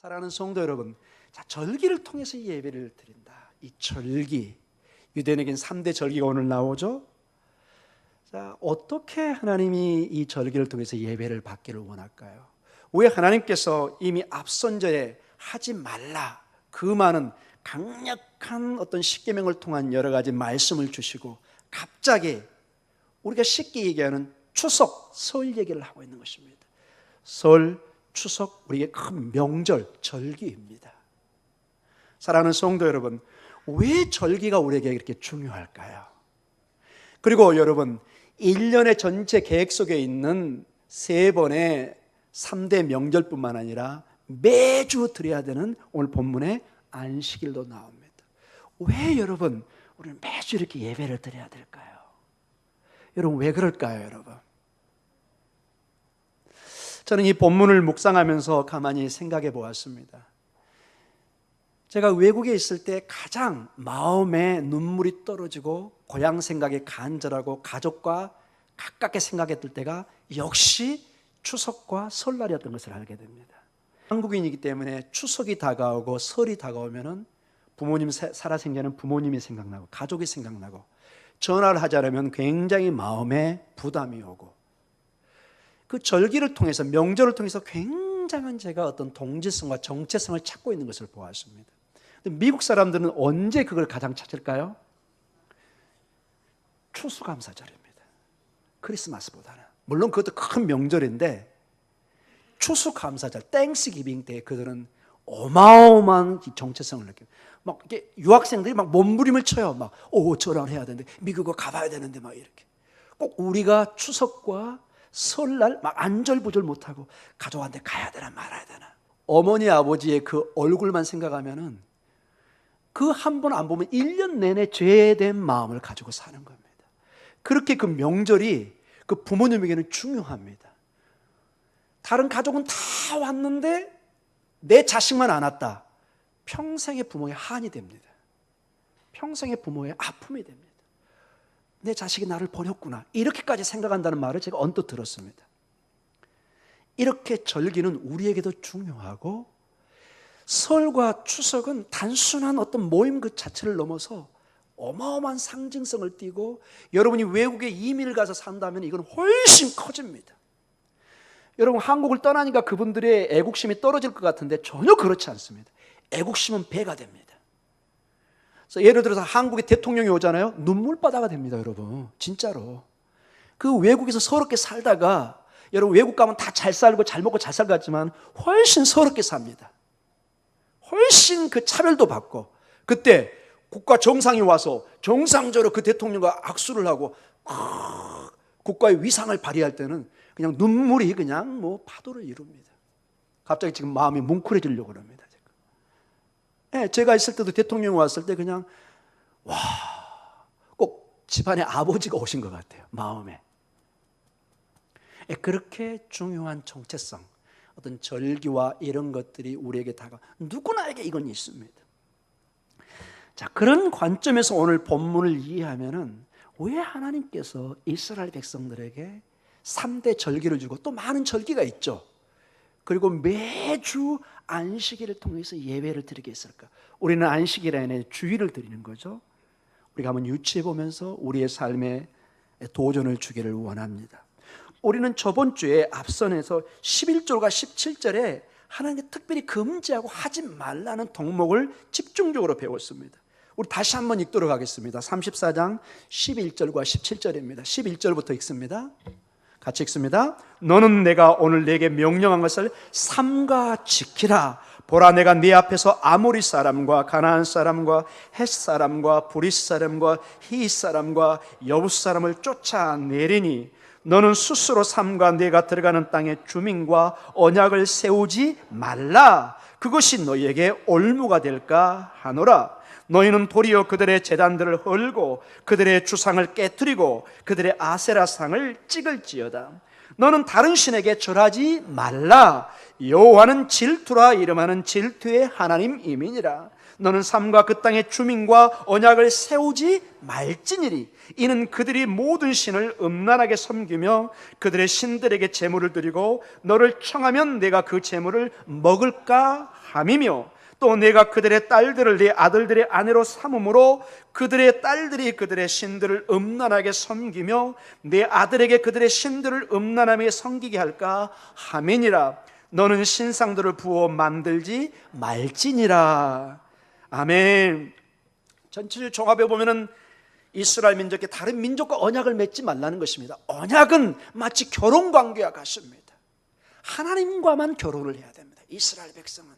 사랑하는 성도 여러분, 자, 절기를 통해서 예배를 드린다. 이 절기, 유대인에겐 3대 절기가 오늘 나오죠. 자, 어떻게 하나님이 이 절기를 통해서 예배를 받기를 원할까요? 왜 하나님께서 이미 앞선 절에 하지 말라 그 많은 강력한 어떤 십계명을 통한 여러 가지 말씀을 주시고 갑자기 우리가 쉽게 얘기하는 추석, 설 얘기를 하고 있는 것입니다. 설, 추석, 우리에게 큰 명절, 절기입니다. 사랑하는 성도 여러분, 왜 절기가 우리에게 이렇게 중요할까요? 그리고 여러분, 1년의 전체 계획 속에 있는 3번의 3대 명절뿐만 아니라 매주 드려야 되는 오늘 본문의 안식일도 나옵니다. 왜 여러분, 우리는 매주 이렇게 예배를 드려야 될까요? 여러분, 왜 그럴까요, 여러분? 저는 이 본문을 묵상하면서 가만히 생각해 보았습니다. 제가 외국에 있을 때 가장 마음에 눈물이 떨어지고 고향 생각이 간절하고 가족과 가깝게 생각했을 때가 역시 추석과 설날이었던 것을 알게 됩니다. 한국인이기 때문에 추석이 다가오고 설이 다가오면은 부모님 살아생전에는 부모님이 생각나고 가족이 생각나고 전화를 하자면 굉장히 마음에 부담이 오고 그 절기를 통해서 명절을 통해서 굉장한 제가 어떤 동질성과 정체성을 찾고 있는 것을 보았습니다. 미국 사람들은 언제 그걸 가장 찾을까요? 추수감사절입니다. 크리스마스보다는. 물론 그것도 큰 명절인데 추수감사절, 땡스기빙 때에 그들은 어마어마한 정체성을 느낍니다. 막 이렇게 유학생들이 막 몸부림을 쳐요. 막 저를 해야 되는데 미국을 가봐야 되는데 막 이렇게. 꼭 우리가 추석과 설날 막 안절부절 못하고 가족한테 가야 되나 말아야 되나. 어머니 아버지의 그 얼굴만 생각하면은 그 한 번 안 보면 1년 내내 죄된 마음을 가지고 사는 겁니다. 그렇게 그 명절이 그 부모님에게는 중요합니다. 다른 가족은 다 왔는데 내 자식만 안 왔다. 평생의 부모의 한이 됩니다. 평생의 부모의 아픔이 됩니다. 내 자식이 나를 버렸구나. 이렇게까지 생각한다는 말을 제가 언뜻 들었습니다. 이렇게 절기는 우리에게도 중요하고 설과 추석은 단순한 어떤 모임 그 자체를 넘어서 어마어마한 상징성을 띠고 여러분이 외국에 이민을 가서 산다면 이건 훨씬 커집니다. 여러분 한국을 떠나니까 그분들의 애국심이 떨어질 것 같은데 전혀 그렇지 않습니다. 애국심은 배가 됩니다. 그래서 예를 들어서 한국에 대통령이 오잖아요. 눈물바다가 됩니다, 여러분. 진짜로. 그 외국에서 서럽게 살다가 여러분 외국 가면 다 잘 살고 잘 먹고 잘 살고 같지만 훨씬 서럽게 삽니다. 훨씬 그 차별도 받고 그때 국가 정상이 와서 정상적으로 그 대통령과 악수를 하고 국가의 위상을 발휘할 때는 그냥 눈물이 그냥 뭐 파도를 이룹니다. 갑자기 지금 마음이 뭉클해지려고 합니다. 네, 제가 있을 때도 대통령이 왔을 때 그냥 꼭 집안에 아버지가 오신 것 같아요. 마음에. 그렇게 중요한 정체성, 어떤 절기와 이런 것들이 우리에게 누구나에게 이건 있습니다. 자, 그런 관점에서 오늘 본문을 이해하면은 왜 하나님께서 이스라엘 백성들에게 3대 절기를 주고 또 많은 절기가 있죠. 그리고 매주 안식일을 통해서 예배를 드리게 했을까? 우리는 안식일에 주일을 드리는 거죠. 우리가 한번 유치해 보면서 우리의 삶에 도전을 주기를 원합니다. 우리는 저번 주에 앞선에서 11절과 17절에 하나님께 특별히 금지하고 하지 말라는 덕목을 집중적으로 배웠습니다. 우리 다시 한번 읽도록 하겠습니다. 34장 11절과 17절입니다. 11절부터 읽습니다. 같이 읽습니다. 너는 내가 오늘 내게 명령한 것을 삼가 지키라. 보라, 내가 네 앞에서 아모리 사람과 가나안 사람과 헷 사람과 브릿 사람과 히 사람과 여부 사람을 쫓아내리니 너는 스스로 삼가 네가 들어가는 땅의 주민과 언약을 세우지 말라. 그것이 너희에게 올무가 될까 하노라. 너희는 도리어 그들의 제단들을 헐고 그들의 주상을 깨뜨리고 그들의 아세라상을 찍을지어다. 너는 다른 신에게 절하지 말라. 여호와는 질투라 이름하는 질투의 하나님이니라. 너는 삶과 그 땅의 주민과 언약을 세우지 말지니리. 이는 그들이 모든 신을 음란하게 섬기며 그들의 신들에게 제물을 드리고 너를 청하면 내가 그 제물을 먹을까 함이며, 또 내가 그들의 딸들을 네 아들들의 아내로 삼음으로 그들의 딸들이 그들의 신들을 음란하게 섬기며 내 아들에게 그들의 신들을 음란하게 섬기게 할까 함이니라. 너는 신상들을 부어 만들지 말지니라. 아멘. 전체를 종합해 보면은 이스라엘 민족의 다른 민족과 언약을 맺지 말라는 것입니다. 언약은 마치 결혼 관계와 같습니다. 하나님과만 결혼을 해야 됩니다. 이스라엘 백성은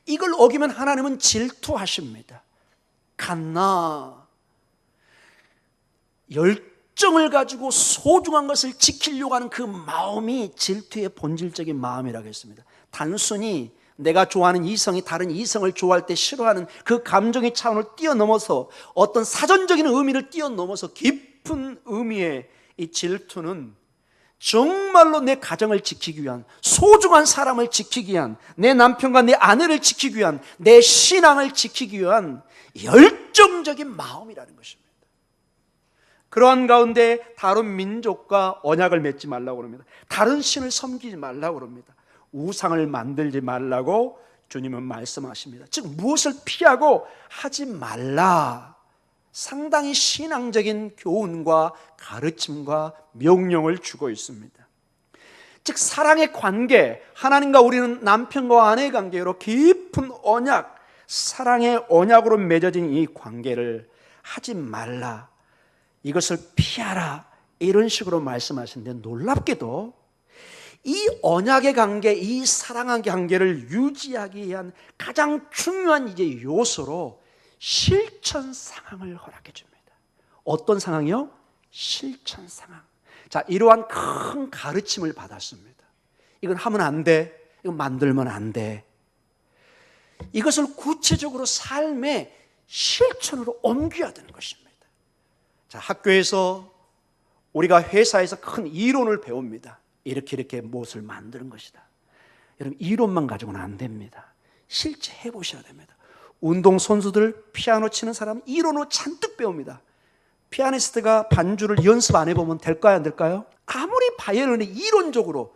이걸 어기면 하나님은 질투하십니다. 갓나 열정을 가지고 소중한 것을 지키려고 하는 그 마음이 질투의 본질적인 마음이라고 했습니다. 단순히 내가 좋아하는 이성이 다른 이성을 좋아할 때 싫어하는 그 감정의 차원을 뛰어넘어서 어떤 사전적인 의미를 뛰어넘어서 깊은 의미의 이 질투는 정말로 내 가정을 지키기 위한, 소중한 사람을 지키기 위한, 내 남편과 내 아내를 지키기 위한, 내 신앙을 지키기 위한 열정적인 마음이라는 것입니다. 그러한 가운데 다른 민족과 언약을 맺지 말라고 합니다. 다른 신을 섬기지 말라고 합니다. 우상을 만들지 말라고 주님은 말씀하십니다. 즉 무엇을 피하고 하지 말라. 상당히 신앙적인 교훈과 가르침과 명령을 주고 있습니다. 즉 사랑의 관계, 하나님과 우리는 남편과 아내의 관계로 깊은 언약, 사랑의 언약으로 맺어진 이 관계를 하지 말라, 이것을 피하라, 이런 식으로 말씀하시는데, 놀랍게도 이 언약의 관계, 이 사랑의 관계를 유지하기 위한 가장 중요한 이제 요소로 실천 상황을 허락해 줍니다. 어떤 상황이요? 실천 상황. 자, 이러한 큰 가르침을 받았습니다. 이건 하면 안 돼. 이건 만들면 안 돼. 이것을 구체적으로 삶의 실천으로 옮겨야 되는 것입니다. 자, 학교에서 우리가 회사에서 큰 이론을 배웁니다. 이렇게 무엇을 만드는 것이다. 여러분, 이론만 가지고는 안 됩니다. 실제 해보셔야 됩니다. 운동선수들, 피아노 치는 사람 이론으로 잔뜩 배웁니다. 피아니스트가 반주를 연습 안 해보면 될까요, 안 될까요? 아무리 바이올린이 이론적으로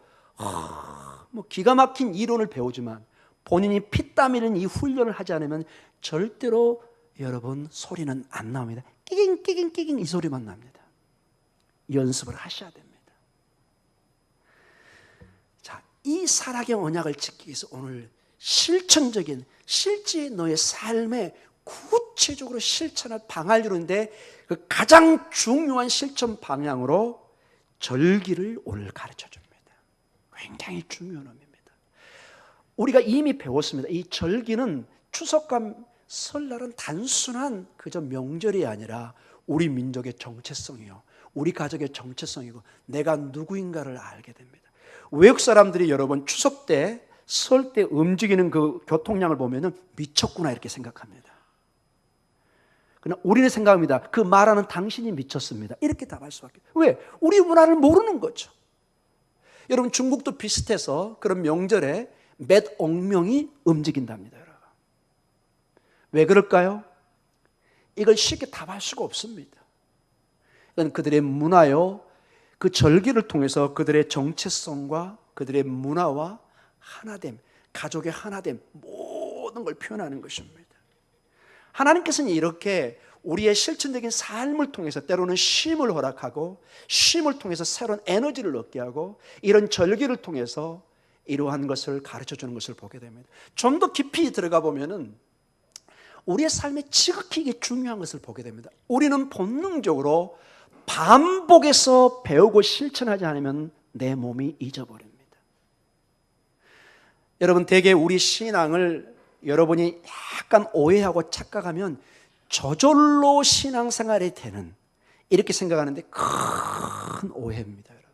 뭐 기가 막힌 이론을 배우지만 본인이 피땀 흘리는 이 훈련을 하지 않으면 절대로 여러분 소리는 안 나옵니다. 끼깅 이 소리만 납니다. 연습을 하셔야 됩니다. 자, 이 사랑의 언약을 지키기 위해서 오늘 실천적인, 실제 너의 삶에 구체적으로 실천을 방하려는데 그 가장 중요한 실천 방향으로 절기를 오늘 가르쳐 줍니다. 굉장히 중요한 의미입니다. 우리가 이미 배웠습니다. 이 절기는 추석과 설날은 단순한 그저 명절이 아니라 우리 민족의 정체성이요, 우리 가족의 정체성이고 내가 누구인가를 알게 됩니다. 외국 사람들이 여러분 추석 때, 설 때 움직이는 그 교통량을 보면은 미쳤구나 이렇게 생각합니다. 그러나 우리는 생각합니다. 그 말하는 당신이 미쳤습니다. 이렇게 답할 수밖에. 왜? 우리 문화를 모르는 거죠. 여러분 중국도 비슷해서 그런 명절에 몇 억 명이 움직인답니다. 여러분. 왜 그럴까요? 이걸 쉽게 답할 수가 없습니다. 이건 그들의 문화요, 그 절기를 통해서 그들의 정체성과 그들의 문화와 하나됨, 가족의 하나됨, 모든 걸 표현하는 것입니다. 하나님께서는 이렇게 우리의 실천적인 삶을 통해서 때로는 쉼을 허락하고 쉼을 통해서 새로운 에너지를 얻게 하고 이런 절기를 통해서 이러한 것을 가르쳐주는 것을 보게 됩니다. 좀 더 깊이 들어가 보면은 우리의 삶에 지극히 이게 중요한 것을 보게 됩니다. 우리는 본능적으로 반복해서 배우고 실천하지 않으면 내 몸이 잊어버립니다. 여러분 대개 우리 신앙을 여러분이 약간 오해하고 착각하면 저절로 신앙생활이 되는, 이렇게 생각하는데 큰 오해입니다. 여러분.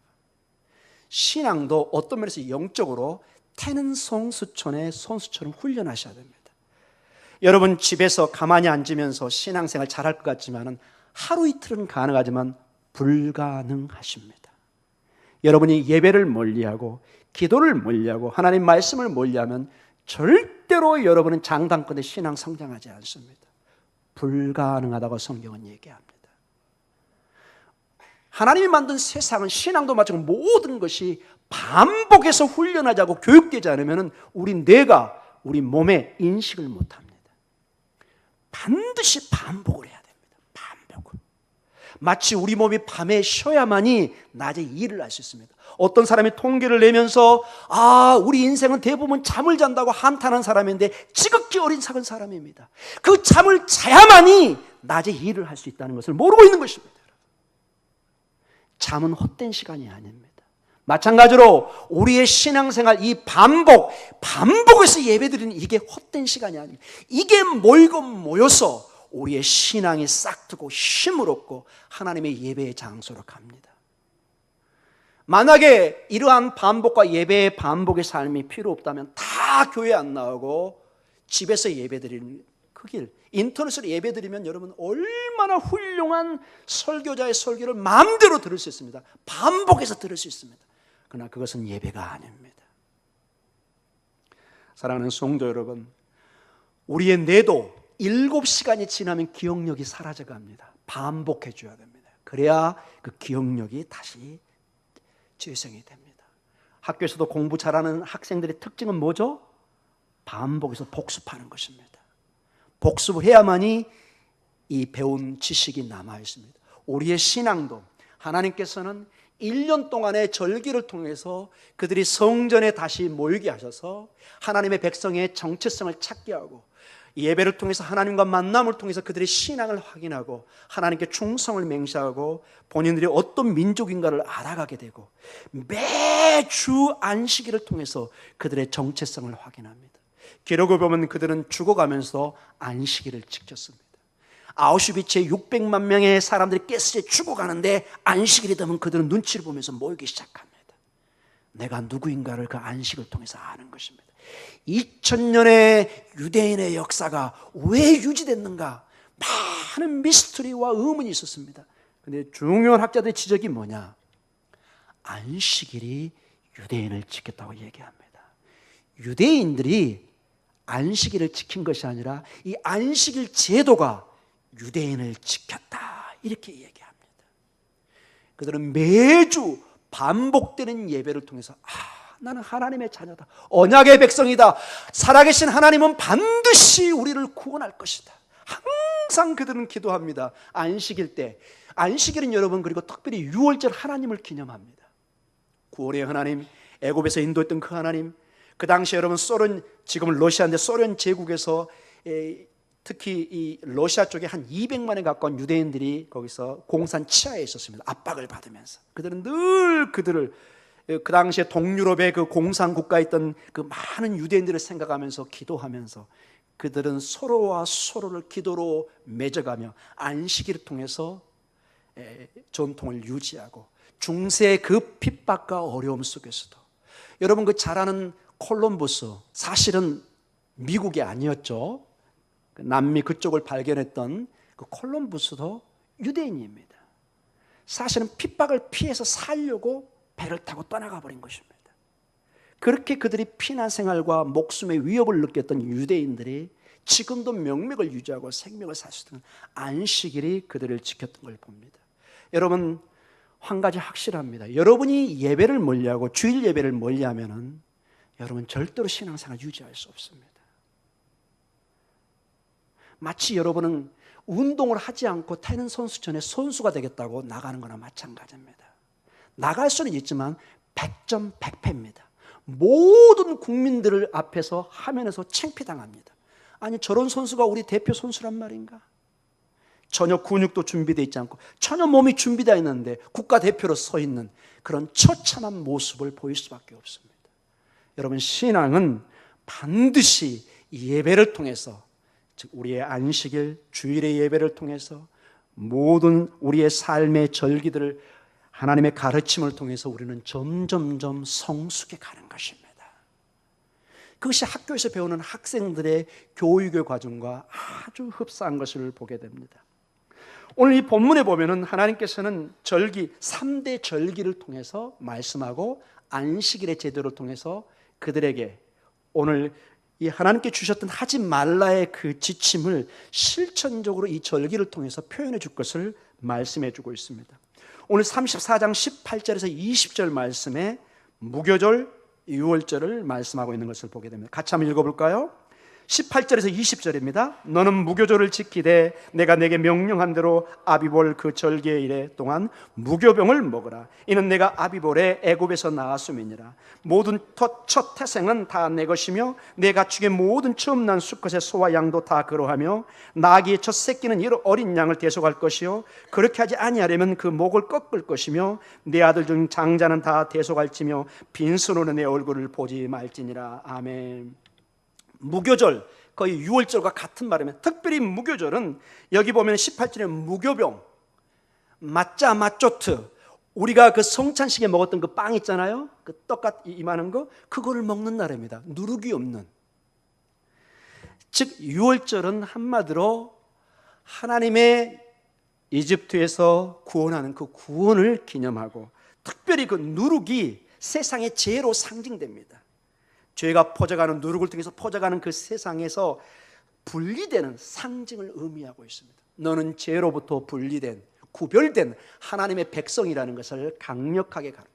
신앙도 어떤 면에서 영적으로 태는 송수촌의 손수처럼 훈련하셔야 됩니다. 여러분 집에서 가만히 앉으면서 신앙생활 잘할 것 같지만 하루 이틀은 가능하지만 불가능하십니다. 여러분이 예배를 멀리하고 기도를 멀리하고 하나님 말씀을 멀리하면 절대 절대로 여러분은 장단권의 신앙 성장하지 않습니다. 불가능하다고 성경은 얘기합니다. 하나님이 만든 세상은 신앙도 마찬가지로 모든 것이 반복해서 훈련하지 않고 교육되지 않으면 우리 뇌가 우리 몸에 인식을 못합니다. 반드시 반복을 해야 됩니다. 반복을. 마치 우리 몸이 밤에 쉬어야만이 낮에 일을 할 수 있습니다. 어떤 사람이 통계를 내면서 우리 인생은 대부분 잠을 잔다고 한탄한 사람인데 지극히 어린 작은 사람입니다. 그 잠을 자야만이 낮에 일을 할 수 있다는 것을 모르고 있는 것입니다. 잠은 헛된 시간이 아닙니다. 마찬가지로 우리의 신앙생활 이 반복해서 예배드리는 이게 헛된 시간이 아닙니다. 이게 모여서 우리의 신앙이 싹트고 힘을 얻고 하나님의 예배의 장소로 갑니다. 만약에 이러한 반복과 예배의 반복의 삶이 필요 없다면 다 교회 안 나오고 집에서 예배드리는 그 길, 인터넷으로 예배드리면 여러분 얼마나 훌륭한 설교자의 설교를 마음대로 들을 수 있습니다. 반복해서 들을 수 있습니다. 그러나 그것은 예배가 아닙니다. 사랑하는 성도 여러분, 우리의 뇌도 7시간이 지나면 기억력이 사라져갑니다. 반복해 줘야 됩니다. 그래야 그 기억력이 다시 재생이 됩니다. 학교에서도 공부 잘하는 학생들의 특징은 뭐죠? 반복해서 복습하는 것입니다. 복습을 해야만이 이 배운 지식이 남아 있습니다. 우리의 신앙도 하나님께서는 1년 동안의 절기를 통해서 그들이 성전에 다시 모이게 하셔서 하나님의 백성의 정체성을 찾게 하고 예배를 통해서 하나님과 만남을 통해서 그들의 신앙을 확인하고 하나님께 충성을 맹세하고 본인들이 어떤 민족인가를 알아가게 되고 매주 안식일을 통해서 그들의 정체성을 확인합니다. 기록을 보면 그들은 죽어가면서 안식일을 지켰습니다. 아우슈비츠에 600만 명의 사람들이 가스에 죽어가는데 안식일이 되면 그들은 눈치를 보면서 모이기 시작합니다. 내가 누구인가를 그 안식을 통해서 아는 것입니다. 2000년의 유대인의 역사가 왜 유지됐는가? 많은 미스터리와 의문이 있었습니다. 그런데 중요한 학자들의 지적이 뭐냐? 안식일이 유대인을 지켰다고 얘기합니다. 유대인들이 안식일을 지킨 것이 아니라 이 안식일 제도가 유대인을 지켰다 이렇게 얘기합니다. 그들은 매주 반복되는 예배를 통해서 나는 하나님의 자녀다, 언약의 백성이다, 살아계신 하나님은 반드시 우리를 구원할 것이다. 항상 그들은 기도합니다. 안식일 때, 안식일은 여러분 그리고 특별히 유월절 하나님을 기념합니다. 구원의 하나님, 애굽에서 인도했던 그 하나님, 그 당시 여러분 소련, 지금은 러시아인데 소련 제국에서 특히 이 러시아 쪽에 한 200만에 가까운 유대인들이 거기서 공산 치하에 있었습니다. 압박을 받으면서 그들은 늘 그들을 그 당시에 동유럽의 그 공산 국가에 있던 그 많은 유대인들을 생각하면서 기도하면서 그들은 서로와 서로를 기도로 맺어가며 안식일을 통해서 전통을 유지하고 중세의 그 핍박과 어려움 속에서도 여러분 그 잘 아는 콜럼버스, 사실은 미국이 아니었죠. 남미 그쪽을 발견했던 그 콜럼버스도 유대인입니다. 사실은 핍박을 피해서 살려고 배를 타고 떠나가 버린 것입니다. 그렇게 그들이 피난 생활과 목숨의 위협을 느꼈던 유대인들이 지금도 명맥을 유지하고 생명을 살 수 있는 안식일이 그들을 지켰던 걸 봅니다. 여러분 한 가지 확실합니다. 여러분이 예배를 멀리하고 주일 예배를 멀리하면은 여러분 절대로 신앙생활 유지할 수 없습니다. 마치 여러분은 운동을 하지 않고 태는 선수촌에 선수가 되겠다고 나가는 거나 마찬가지입니다. 나갈 수는 있지만 100점 100패입니다. 모든 국민들을 앞에서 화면에서 창피당합니다. 아니 저런 선수가 우리 대표 선수란 말인가? 전혀 근육도 준비되어 있지 않고 전혀 몸이 준비되어 있는데 국가대표로 서 있는 그런 처참한 모습을 보일 수밖에 없습니다. 여러분 신앙은 반드시 예배를 통해서, 즉 우리의 안식일, 주일의 예배를 통해서 모든 우리의 삶의 절기들을 하나님의 가르침을 통해서 우리는 점점점 성숙해 가는 것입니다. 그것이 학교에서 배우는 학생들의 교육의 과정과 아주 흡사한 것을 보게 됩니다. 오늘 이 본문에 보면은 하나님께서는 절기, 3대 절기를 통해서 말씀하고 안식일의 제도를 통해서 그들에게 오늘 이 하나님께 주셨던 하지 말라의 그 지침을 실천적으로 이 절기를 통해서 표현해 줄 것을 말씀해 주고 있습니다. 오늘 34장 18절에서 20절 말씀에 무교절, 유월절을 말씀하고 있는 것을 보게 됩니다. 같이 한번 읽어볼까요? 18절에서 20절입니다. 너는 무교절을 지키되 내가 내게 명령한 대로 아비볼 그 절기의 일에 동안 무교병을 먹으라. 이는 내가 아비볼에 애굽에서 나았음이니라. 모든 첫 태생은 다 내 것이며 내 가축의 모든 처음 난 수컷의 소와 양도 다 그러하며 나귀의 첫 새끼는 이로 어린 양을 대속할 것이요 그렇게 하지 아니하려면 그 목을 꺾을 것이며 내 아들 중 장자는 다 대속할지며 빈손으로 내 얼굴을 보지 말지니라. 아멘. 무교절, 거의 유월절과 같은 말이면 특별히 무교절은 여기 보면 18절에 무교병, 마짜 마쪼트, 우리가 그 성찬식에 먹었던 그 빵 있잖아요, 그 떡같 이만한 거, 그거를 먹는 날입니다. 누룩이 없는. 즉 유월절은 한마디로 하나님의 이집트에서 구원하는 그 구원을 기념하고, 특별히 그 누룩이 세상의 죄로 상징됩니다. 죄가 퍼져가는, 누룩을 통해서 퍼져가는 그 세상에서 분리되는 상징을 의미하고 있습니다. 너는 죄로부터 분리된, 구별된 하나님의 백성이라는 것을 강력하게 가르쳐요.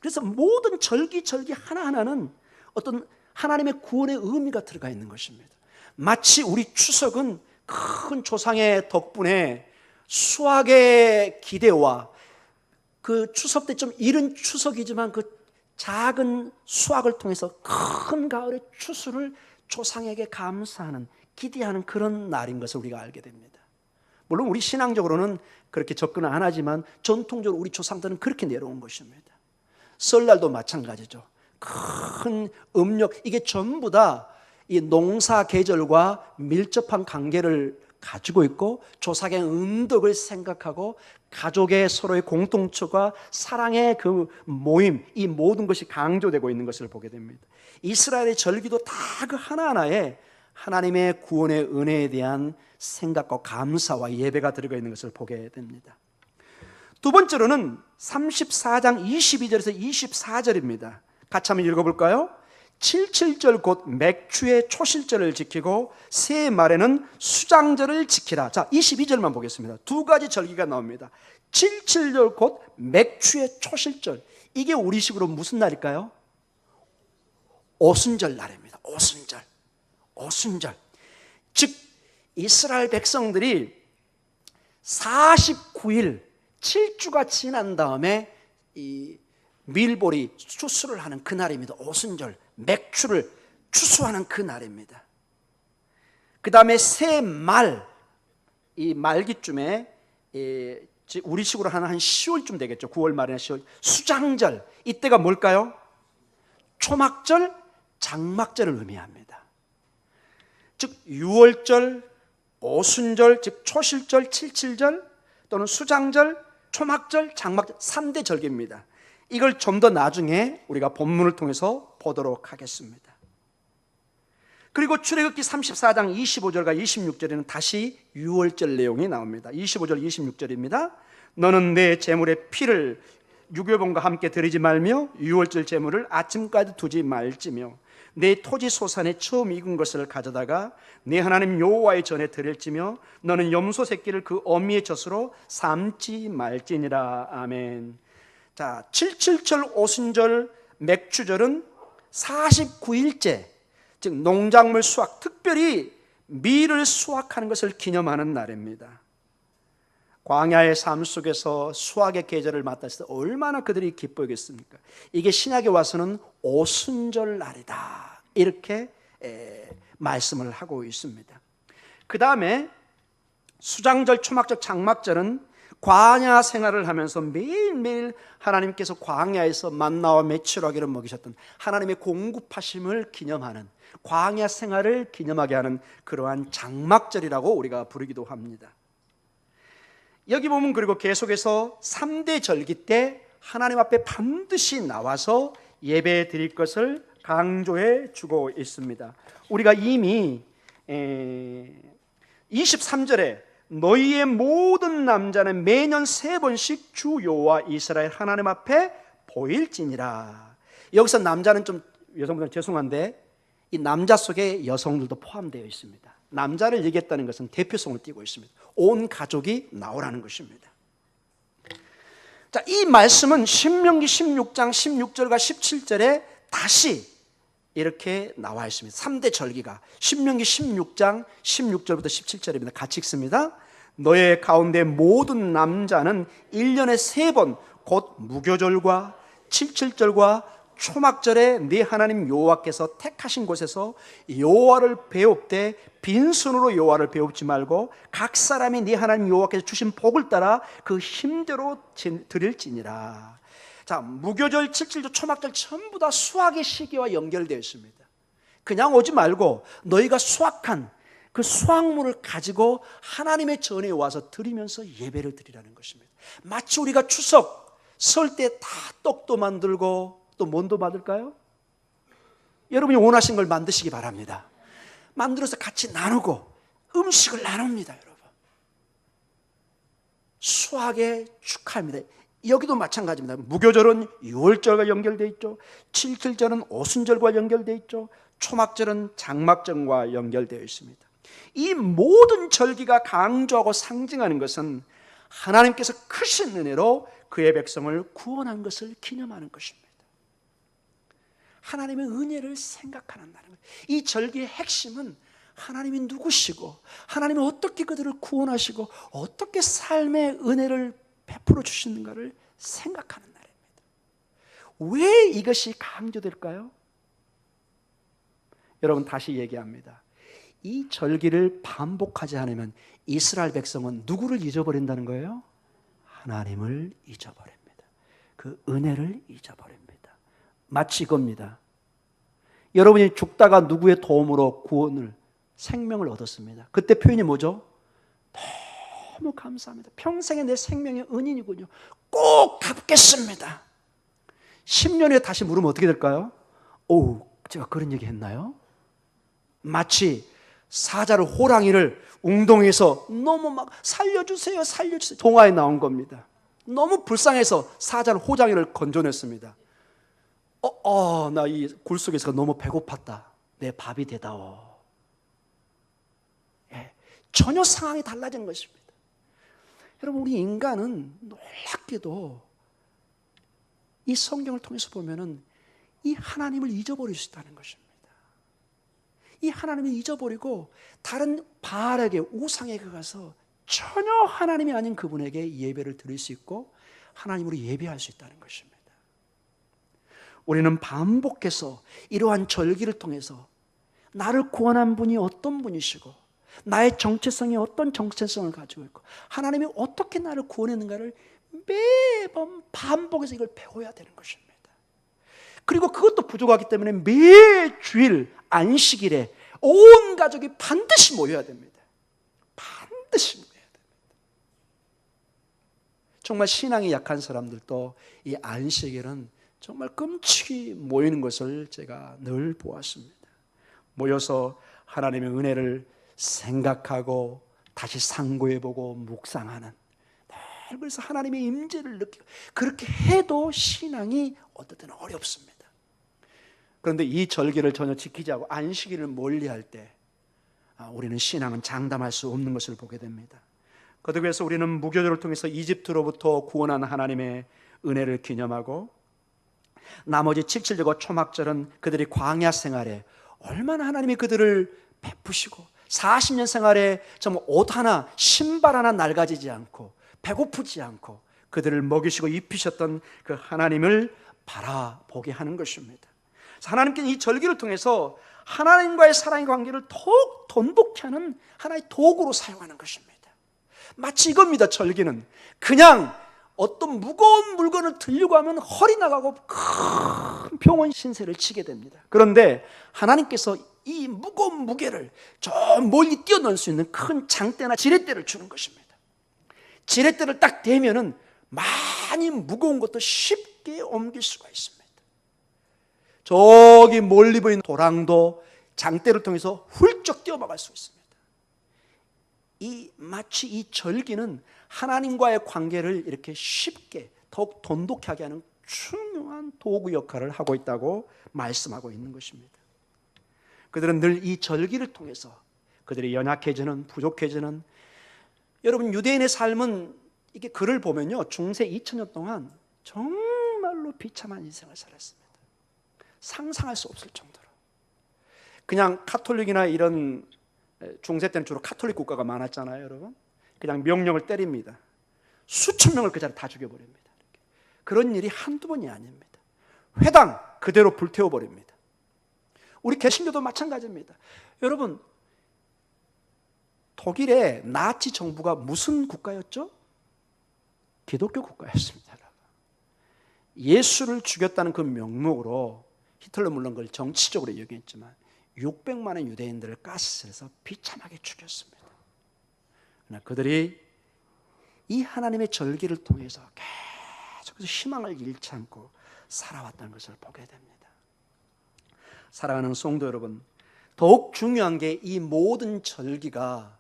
그래서 모든 절기 하나하나는 어떤 하나님의 구원의 의미가 들어가 있는 것입니다. 마치 우리 추석은 큰 조상의 덕분에 수확의 기대와 그 추석 때 좀 이른 추석이지만 그 작은 수확을 통해서 큰 가을의 추수를 조상에게 감사하는, 기대하는 그런 날인 것을 우리가 알게 됩니다. 물론 우리 신앙적으로는 그렇게 접근을 안 하지만 전통적으로 우리 조상들은 그렇게 내려온 것입니다. 설날도 마찬가지죠. 큰 음력, 이게 전부 다 이 농사 계절과 밀접한 관계를 가지고 있고 조상의 은덕을 생각하고 가족의 서로의 공동체와 사랑의 그 모임, 이 모든 것이 강조되고 있는 것을 보게 됩니다. 이스라엘의 절기도 다 그 하나하나에 하나님의 구원의 은혜에 대한 생각과 감사와 예배가 들어가 있는 것을 보게 됩니다. 두 번째로는 34장 22절에서 24절입니다. 같이 한번 읽어볼까요? 77절 곧 맥추의 초실절을 지키고 새 말에는 수장절을 지키라. 자, 22절만 보겠습니다. 두 가지 절기가 나옵니다. 77절 곧 맥추의 초실절. 이게 우리식으로 무슨 날일까요? 오순절 날입니다. 오순절. 즉 이스라엘 백성들이 49일 7주가 지난 다음에 이 밀보리 추수를 하는 그날입니다. 오순절, 맥추를 추수하는 그날입니다. 그 다음에 새말, 이 말기쯤에 우리식으로 한 10월쯤 되겠죠. 9월 말이나 10월. 수장절, 이때가 뭘까요? 초막절, 장막절을 의미합니다. 즉 6월절, 오순절, 즉 초실절, 77절 또는 수장절, 초막절, 장막절 3대 절기입니다. 이걸 좀 더 나중에 우리가 본문을 통해서 보도록 하겠습니다. 그리고 출애굽기 34장 25절과 26절에는 다시 유월절 내용이 나옵니다. 25절 26절입니다. 너는 내 제물의 피를 유교병과 함께 드리지 말며 유월절 제물을 아침까지 두지 말지며 내 토지 소산에 처음 익은 것을 가져다가 내 하나님 여호와의 전에 드릴지며 너는 염소 새끼를 그 어미의 젖으로 삶지 말지니라. 아멘. 자, 77절 오순절 맥추절은 49일째, 즉 농작물 수확, 특별히 밀을 수확하는 것을 기념하는 날입니다. 광야의 삶 속에서 수확의 계절을 맞았을 때 얼마나 그들이 기쁘겠습니까? 이게 신약에 와서는 오순절 날이다, 이렇게 말씀을 하고 있습니다. 그 다음에 수장절, 초막절, 장막절은 광야 생활을 하면서 매일매일 하나님께서 광야에서 만나와 메추라기를 먹이셨던 하나님의 공급하심을 기념하는, 광야 생활을 기념하게 하는 그러한 장막절이라고 우리가 부르기도 합니다. 여기 보면 그리고 계속해서 3대 절기 때 하나님 앞에 반드시 나와서 예배 드릴 것을 강조해 주고 있습니다. 우리가 이미 23절에 너희의 모든 남자는 매년 3번씩 주 여호와 이스라엘 하나님 앞에 보일지니라. 여기서 남자는 좀 여성분들 죄송한데 이 남자 속에 여성들도 포함되어 있습니다. 남자를 얘기했다는 것은 대표성을 띠고 있습니다. 온 가족이 나오라는 것입니다. 자, 이 말씀은 신명기 16장 16절과 17절에 다시 이렇게 나와 있습니다. 3대 절기가 신명기 16장 16절부터 17절입니다. 같이 읽습니다. 너의 가운데 모든 남자는 1년에 3번 곧 무교절과 칠칠절과 초막절에 네 하나님 여호와께서 택하신 곳에서 여호와를 배웁되 빈손으로 여호와를 배웁지 말고 각 사람이 네 하나님 여호와께서 주신 복을 따라 그 힘대로 드릴지니라. 자, 무교절, 칠칠절, 초막절 전부 다 수확의 시기와 연결되어 있습니다. 그냥 오지 말고 너희가 수확한 그 수확물을 가지고 하나님의 전에 와서 드리면서 예배를 드리라는 것입니다. 마치 우리가 추석 설 때 다 떡도 만들고 또 뭔도 만들까요? 여러분이 원하신 걸 만드시기 바랍니다. 만들어서 같이 나누고 음식을 나눕니다. 여러분, 수확에 축하합니다. 여기도 마찬가지입니다. 무교절은 유월절과 연결되어 있죠. 칠칠절은 오순절과 연결되어 있죠. 초막절은 장막절과 연결되어 있습니다. 이 모든 절기가 강조하고 상징하는 것은 하나님께서 크신 은혜로 그의 백성을 구원한 것을 기념하는 것입니다. 하나님의 은혜를 생각하는 거예요. 이 절기의 핵심은 하나님이 누구시고 하나님이 어떻게 그들을 구원하시고 어떻게 삶의 은혜를 베풀어 주시는가를 생각하는 날입니다. 왜 이것이 강조될까요? 여러분, 다시 얘기합니다. 이 절기를 반복하지 않으면 이스라엘 백성은 누구를 잊어버린다는 거예요? 하나님을 잊어버립니다. 그 은혜를 잊어버립니다. 마치 이겁니다. 여러분이 죽다가 누구의 도움으로 구원을, 생명을 얻었습니다. 그때 표현이 뭐죠? 너무 감사합니다. 평생에 내 생명의 은인이군요. 꼭 갚겠습니다. 10년 후에 다시 물으면 어떻게 될까요? 오, 제가 그런 얘기 했나요? 마치 사자를, 호랑이를 웅덩이에서 너무 막 살려주세요, 살려주세요. 동화에 나온 겁니다. 너무 불쌍해서 사자를, 호랑이를 건져냈습니다. 나 이 굴 속에서 너무 배고팠다. 내 밥이 되다오. 예, 전혀 상황이 달라진 것입니다. 여러분, 우리 인간은 놀랍게도 이 성경을 통해서 보면은 이 하나님을 잊어버릴 수 있다는 것입니다. 이 하나님을 잊어버리고 다른 바알에게, 우상에게 가서 전혀 하나님이 아닌 그분에게 예배를 드릴 수 있고 하나님으로 예배할 수 있다는 것입니다. 우리는 반복해서 이러한 절기를 통해서 나를 구원한 분이 어떤 분이시고 나의 정체성이 어떤 정체성을 가지고 있고 하나님이 어떻게 나를 구원했는가를 매번 반복해서 이걸 배워야 되는 것입니다. 그리고 그것도 부족하기 때문에 매주일 안식일에 온 가족이 반드시 모여야 됩니다. 반드시 모여야 됩니다. 정말 신앙이 약한 사람들도 이 안식일은 정말 끔찍이 모이는 것을 제가 늘 보았습니다. 모여서 하나님의 은혜를 생각하고 다시 상고해보고 묵상하는, 늘 그래서 하나님의 임재를 느끼고, 그렇게 해도 신앙이 어떨 때는 어렵습니다. 그런데 이 절기를 전혀 지키지 않고 안식일을 멀리할 때 우리는 신앙은 장담할 수 없는 것을 보게 됩니다. 그래서 우리는 무교절을 통해서 이집트로부터 구원한 하나님의 은혜를 기념하고, 나머지 칠칠절과 초막절은 그들이 광야 생활에 얼마나 하나님이 그들을 베푸시고 40년 생활에 정말 옷 하나, 신발 하나 낡아지지 않고 배고프지 않고 그들을 먹이시고 입히셨던 그 하나님을 바라보게 하는 것입니다. 하나님께는 이 절기를 통해서 하나님과의 사랑의 관계를 더욱 돈독히 하는 하나의 도구로 사용하는 것입니다. 마치 이겁니다. 절기는 그냥 어떤 무거운 물건을 들려고 하면 허리 나가고 큰 병원 신세를 치게 됩니다. 그런데 하나님께서 이 무거운 무게를 저 멀리 뛰어넘을 수 있는 큰 장대나 지렛대를 주는 것입니다. 지렛대를 딱 대면은 많이 무거운 것도 쉽게 옮길 수가 있습니다. 저기 멀리 보이는 도랑도 장대를 통해서 훌쩍 뛰어막을 수 있습니다. 마치 이 절기는 하나님과의 관계를 이렇게 쉽게 더욱 돈독하게 하는 중요한 도구 역할을 하고 있다고 말씀하고 있는 것입니다. 그들은 늘 이 절기를 통해서 그들이 연약해지는, 부족해지는, 여러분 유대인의 삶은 이게 글을 보면요 중세 2000년 동안 정말로 비참한 인생을 살았습니다. 상상할 수 없을 정도로. 그냥 카톨릭이나 이런, 중세 때는 주로 카톨릭 국가가 많았잖아요 여러분. 그냥 명령을 때립니다. 수천 명을 그 자리에 다 죽여버립니다. 그런 일이 한두 번이 아닙니다. 회당 그대로 불태워버립니다. 우리 개신교도 마찬가지입니다. 여러분 독일의 나치 정부가 무슨 국가였죠? 기독교 국가였습니다. 예수를 죽였다는 그 명목으로 히틀러 물론 그걸 정치적으로 얘기했지만 600만의 유대인들을 가스해서 비참하게 죽였습니다. 그러나 그들이 이 하나님의 절기를 통해서 계속해서 희망을 잃지 않고 살아왔다는 것을 보게 됩니다. 사랑하는 성도 여러분, 더욱 중요한 게 이 모든 절기가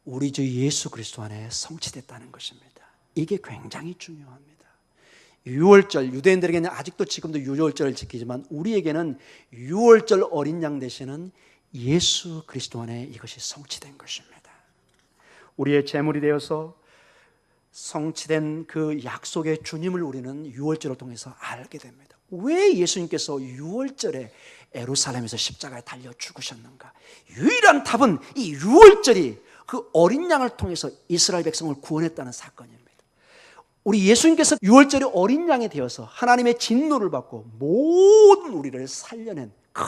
우리 주 예수 그리스도 안에 성취됐다는 것입니다. 이게 굉장히 중요합니다. 유월절, 유대인들에게는 아직도 지금도 유월절을 지키지만 우리에게는 유월절 어린 양 되시는 예수 그리스도 안에 이것이 성취된 것입니다. 우리의 제물이 되어서 성취된 그 약속의 주님을 우리는 유월절을 통해서 알게 됩니다. 왜 예수님께서 유월절에 예루살렘에서 십자가에 달려 죽으셨는가? 유일한 답은 이 유월절이 그 어린 양을 통해서 이스라엘 백성을 구원했다는 사건입니다. 우리 예수님께서 유월절에 어린 양이 되어서 하나님의 진노를 받고 모든 우리를 살려낸 큰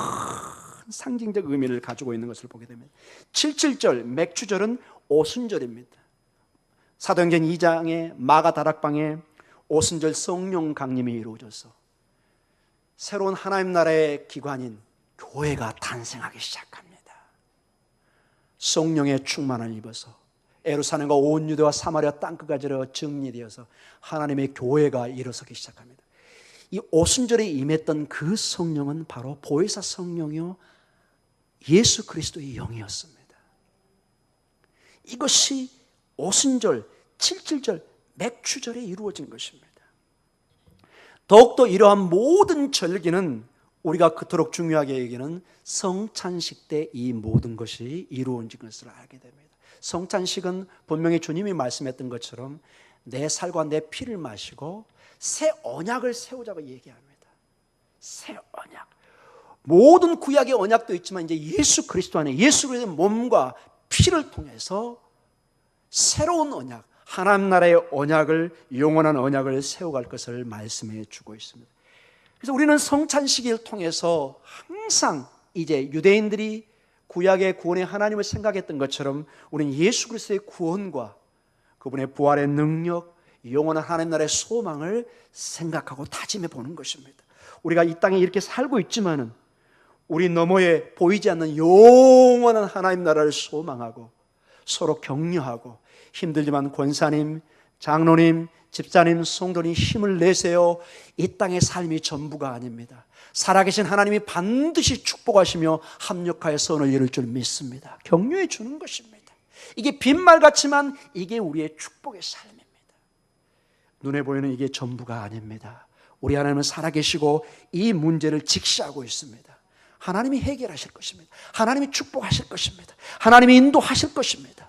상징적 의미를 가지고 있는 것을 보게 됩니다. 77절 맥추절은 오순절입니다. 사도행전 2장의 마가 다락방에 오순절 성령 강림이 이루어져서 새로운 하나님 나라의 기관인 교회가 탄생하기 시작합니다. 성령의 충만을 입어서 예루살렘과 온 유대와 사마리아 땅끝까지 정리되어서 하나님의 교회가 일어서기 시작합니다. 이 오순절에 임했던 그 성령은 바로 보혜사 성령이요 예수 그리스도의 영이었습니다. 이것이 오순절, 77절, 맥추절에 이루어진 것입니다. 더욱더 이러한 모든 절기는 우리가 그토록 중요하게 여기는 성찬식 때 이 모든 것이 이루어진 것을 알게 됩니다. 성찬식은 분명히 주님이 말씀했던 것처럼 내 살과 내 피를 마시고 새 언약을 세우자고 얘기합니다. 새 언약. 모든 구약의 언약도 있지만 이제 예수 그리스도 안에 예수 그리스도의 몸과 피를 통해서 새로운 언약, 하나님 나라의 언약을, 영원한 언약을 세워갈 것을 말씀해 주고 있습니다. 그래서 우리는 성찬식을 통해서 항상 이제 유대인들이 구약의 구원의 하나님을 생각했던 것처럼 우리는 예수 그리스도의 구원과 그분의 부활의 능력, 영원한 하나님 나라의 소망을 생각하고 다짐해 보는 것입니다. 우리가 이 땅에 이렇게 살고 있지만은 우리 너머에 보이지 않는 영원한 하나님 나라를 소망하고 서로 격려하고 힘들지만 권사님, 장로님, 집사님, 성도님 힘을 내세요. 이 땅의 삶이 전부가 아닙니다. 살아계신 하나님이 반드시 축복하시며 합력하여 선을 이룰 줄 믿습니다. 격려해 주는 것입니다. 이게 빈말 같지만 이게 우리의 축복의 삶입니다. 눈에 보이는 이게 전부가 아닙니다. 우리 하나님은 살아계시고 이 문제를 직시하고 있습니다. 하나님이 해결하실 것입니다. 하나님이 축복하실 것입니다. 하나님이 인도하실 것입니다.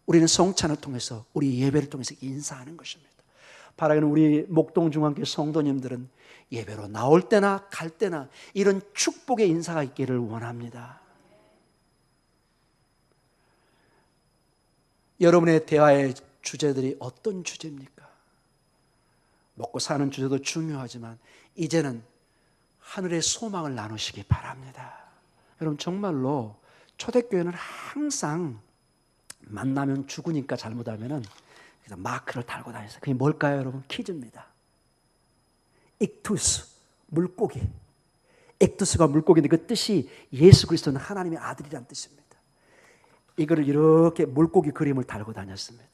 우리는 성찬을 통해서 우리 예배를 통해서 인사하는 것입니다. 바라기는 우리 목동중앙교회 성도님들은 예배로 나올 때나 갈 때나 이런 축복의 인사가 있기를 원합니다. 여러분의 대화의 주제들이 어떤 주제입니까? 먹고 사는 주제도 중요하지만 이제는 하늘의 소망을 나누시기 바랍니다. 여러분 정말로 초대교회는 항상 만나면 죽으니까 잘못하면은 마크를 달고 다녔어요. 그게 뭘까요, 여러분? 퀴즈입니다. 익투스, 물고기. 익투스가 물고기인데 그 뜻이 예수 그리스도는 하나님의 아들이란 뜻입니다. 이거를 이렇게 물고기 그림을 달고 다녔습니다.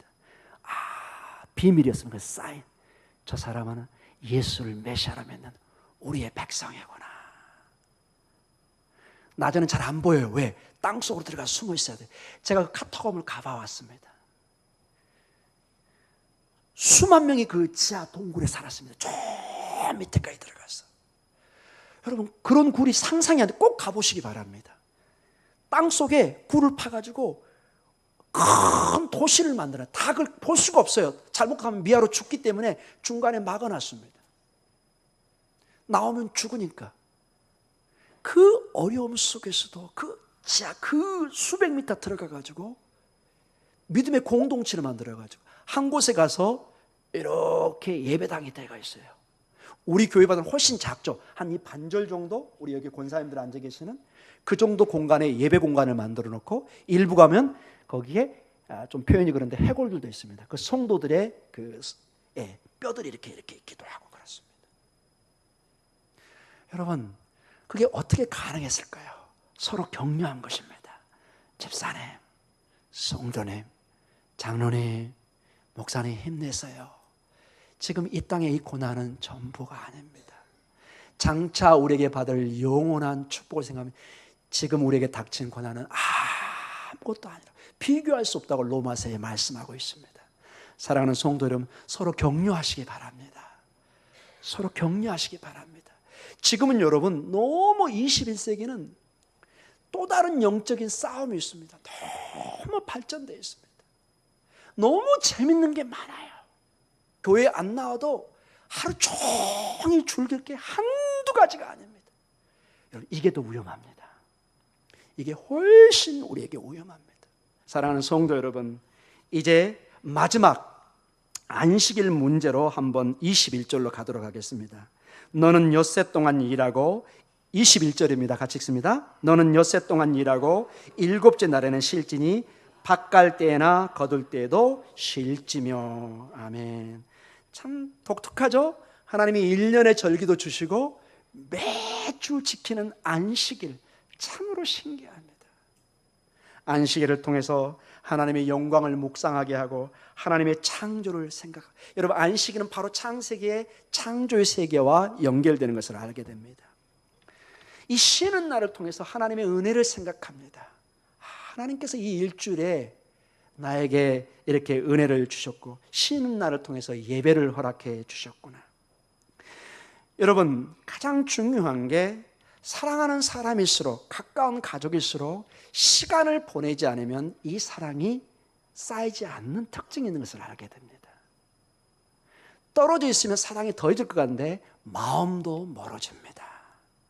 비밀이었습니다. 사인. 저 사람은 예수를 메시아로 믿는 우리의 백성이구나. 낮에는 잘 안 보여요. 왜? 땅속으로 들어가 숨어 있어야 돼. 제가 그 카타콤을 가봐왔습니다. 수만 명이 그 지하 동굴에 살았습니다. 저 밑에까지 들어갔어. 여러분 그런 굴이 상상이 안 돼. 꼭 가보시기 바랍니다. 땅 속에 굴을 파가지고 큰 도시를 만들어요. 닭을 볼 수가 없어요. 잘못 가면 미아로 죽기 때문에 중간에 막아놨습니다. 나오면 죽으니까. 그 어려움 속에서도 그 수백 미터 들어가가지고 믿음의 공동체를 만들어가지고 한 곳에 가서 이렇게 예배당이 되어 있어요. 우리 교회보다는 훨씬 작죠. 한 이 반절 정도, 우리 여기 권사님들 앉아 계시는 그 정도 공간에 예배 공간을 만들어 놓고, 일부 가면 거기에 좀 표현이 그런데 해골들도 있습니다. 그 성도들의 뼈들이 이렇게 기도하고 그렇습니다. 여러분, 그게 어떻게 가능했을까요? 서로 격려한 것입니다. 집사님, 성도님, 장로님, 목사님 힘내세요. 지금 이 땅의 이 고난은 전부가 아닙니다. 장차 우리에게 받을 영원한 축복을 생각하면 지금 우리에게 닥친 고난은 아무것도 아니라 비교할 수 없다고 로마서에 말씀하고 있습니다. 사랑하는 성도 여러분, 서로 격려하시기 바랍니다. 서로 격려하시기 바랍니다. 지금은 여러분 너무 21세기는 또 다른 영적인 싸움이 있습니다. 너무 발전되어 있습니다. 너무 재밌는 게 많아요. 교회 안 나와도 하루 종일 즐길 게 한두 가지가 아닙니다. 여러분, 이게 더 위험합니다. 이게 훨씬 우리에게 위험합니다. 사랑하는 성도 여러분, 이제 마지막 안식일 문제로 한번 21절로 가도록 하겠습니다. 너는 엿새 동안 일하고, 21절입니다. 같이 읽습니다. 너는 엿새 동안 일하고 일곱째 날에는 쉴지니 밭갈 때나 거둘 때에도 쉴지며. 아멘. 참 독특하죠? 하나님이 1년의 절기도 주시고 매주 지키는 안식일, 참으로 신기합니다. 안식일을 통해서 하나님의 영광을 묵상하게 하고 하나님의 창조를 생각하고, 여러분 안식일은 바로 창세기의 창조의 세계와 연결되는 것을 알게 됩니다. 이 쉬는 날을 통해서 하나님의 은혜를 생각합니다. 하나님께서 이 일주일에 나에게 이렇게 은혜를 주셨고 쉬는 날을 통해서 예배를 허락해 주셨구나. 여러분, 가장 중요한 게 사랑하는 사람일수록, 가까운 가족일수록 시간을 보내지 않으면 이 사랑이 쌓이지 않는 특징이 있는 것을 알게 됩니다. 떨어져 있으면 사랑이 더해질 것 같은데 마음도 멀어집니다.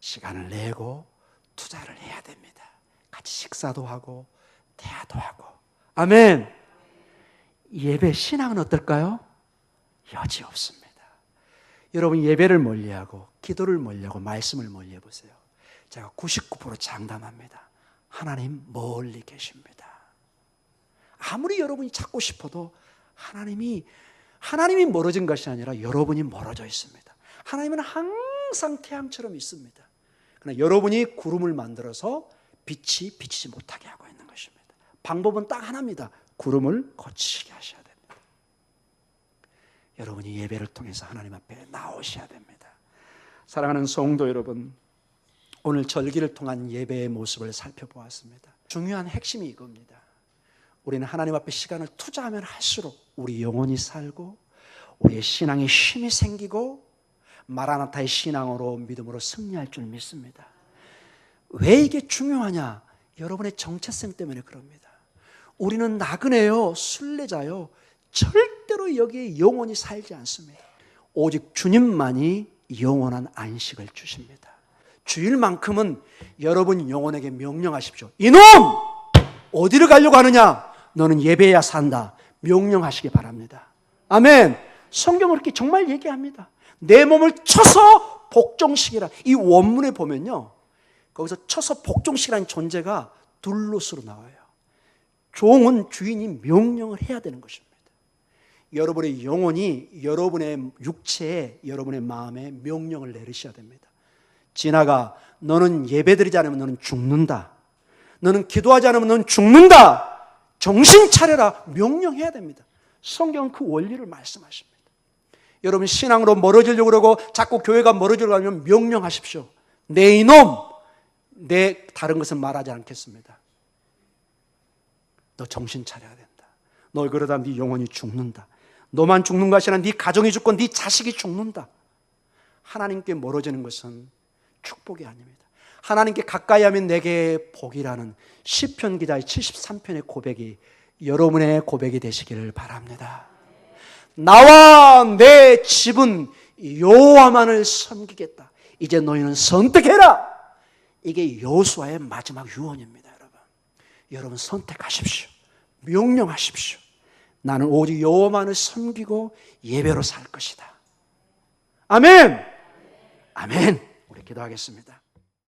시간을 내고 투자를 해야 됩니다. 같이 식사도 하고 대화도 하고. 아멘. 예배 신앙은 어떨까요? 여지없습니다. 여러분 예배를 멀리하고 기도를 멀리하고 말씀을 멀리해보세요. 제가 99% 장담합니다. 하나님 멀리 계십니다. 아무리 여러분이 찾고 싶어도 하나님이 멀어진 것이 아니라 여러분이 멀어져 있습니다. 하나님은 항상 태양처럼 있습니다. 그러나 여러분이 구름을 만들어서 빛이 비치지 못하게 하고 있는 것입니다. 방법은 딱 하나입니다. 구름을 거치게 하셔야 됩니다. 여러분이 예배를 통해서 하나님 앞에 나오셔야 됩니다. 사랑하는 성도 여러분, 오늘 절기를 통한 예배의 모습을 살펴보았습니다. 중요한 핵심이 이겁니다. 우리는 하나님 앞에 시간을 투자하면 할수록 우리 영혼이 살고 우리의 신앙에 힘이 생기고 마라나타의 신앙으로 믿음으로 승리할 줄 믿습니다. 왜 이게 중요하냐? 여러분의 정체성 때문에 그럽니다. 우리는 나그네요, 순례자요, 절대로 여기에 영원히 살지 않습니다. 오직 주님만이 영원한 안식을 주십니다. 주일만큼은 여러분 영혼에게 명령하십시오. 이놈! 어디를 가려고 하느냐? 너는 예배해야 산다. 명령하시기 바랍니다. 아멘. 성경은 이렇게 정말 얘기합니다. 내 몸을 쳐서 복종시키라. 이 원문에 보면요, 거기서 쳐서 복종시키라는 존재가 둘로스로 나와요. 종은 주인이 명령을 해야 되는 것입니다. 여러분의 영혼이 여러분의 육체에, 여러분의 마음에 명령을 내리셔야 됩니다. 지나가, 너는 예배드리지 않으면 너는 죽는다. 너는 기도하지 않으면 너는 죽는다. 정신 차려라. 명령해야 됩니다. 성경은 그 원리를 말씀하십니다. 여러분 신앙으로 멀어지려고 그러고 자꾸 교회가 멀어지려고 하면 명령하십시오. 내 이놈! 내 다른 것은 말하지 않겠습니다. 너 정신 차려야 된다. 너 그러다 네 영혼이 죽는다. 너만 죽는 것이 아니라 네 가정이 죽고 네 자식이 죽는다. 하나님께 멀어지는 것은 축복이 아닙니다. 하나님께 가까이 하면 내게 복이라는 시편 기자의 73편의 고백이 여러분의 고백이 되시기를 바랍니다. 나와 내 집은 여호와만을 섬기겠다. 이제 너희는 선택해라. 이게 여호수아의 마지막 유언입니다. 여러분 선택하십시오. 명령하십시오. 나는 오직 여호와만을 섬기고 예배로 살 것이다. 아멘. 아멘. 우리 기도하겠습니다.